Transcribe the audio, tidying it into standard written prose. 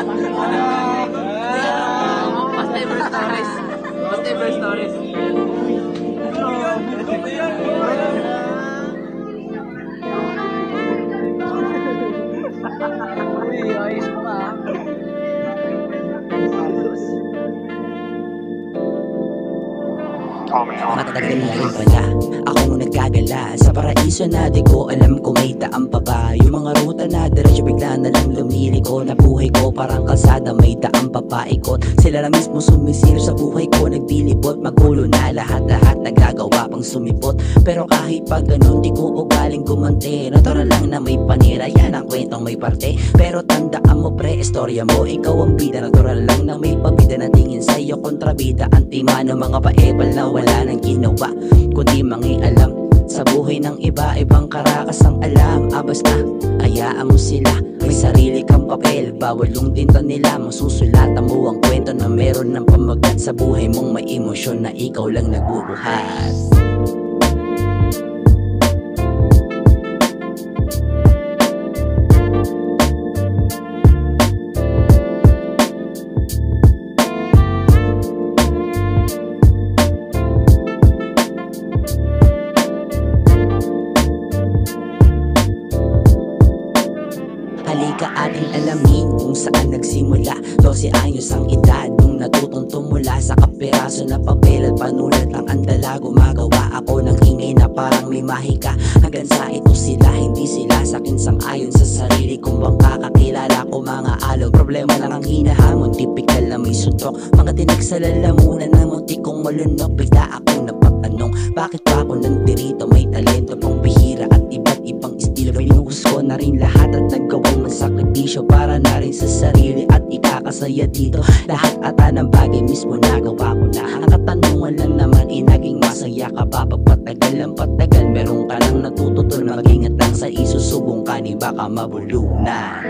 Basta ever stories. Basta ever stories. Uy, ayos mo ah. Matagal na rin pala akong nagkagala sa paraiso na di ko alam kung may daan pa ba. Yung mga ruta na diretso bigla na lang lumiliko. Na buhay ko parang kalsada may daan pa paikot. Sila lang mismo sumisilip sa buhay ko, nagbilibot. Magulo na lahat-lahat, nagagawa pang sumipot. Pero kahit pag ganun di ko ugaling gumante. Natural lang na may panira, yan ang kwentong may parte. Pero tandaan mo pre, istorya mo ikaw ang bida. Natural lang na may pabida na tingin sa'yo kontrabida. Antimano mga paebal na wala nang ginawa kundi mangialam sa buhay ng iba. Ibang karakas ang alam, basta hayaan mo sila. May sarili kang papel, bawal yung tinta nila. Masusulatan mo ang kwento na meron ng pamagat. Sa buhay mong may emosyon na ikaw lang nagbubuhat. Halika ating alamin kung saan nagsimula. 12 anyos ang edad nung natutong tumula sa kapiraso na papel at panulat lang ang dala. Gumagawa ako ng ingay na parang may mahika. Hanggang sa ito sila, hindi sila sakin sang-ayon sa sarili kong bangka. Kakilala ko mga alog, problema lang ang hinahamon. Tipikal na may suntok, mga tinig sa lalamunan na munti kong malunok. Bigla akong napatanong, bakit pa ako nandirito? May talento pang bihira at iba't ibang estilo. Binuhos ko na rin lahat at naggawang masakripisyo para na rin sa sarili at ikakasaya dito. Lahat ata ng bagay mismo nagawa ko na. Ang katanungan lang naman naging masaya ka ba? Pagpatagal ang patagal, meron ka lang natututol. Mag-ingat lang sa isusubong ka, ni baka mabulunan.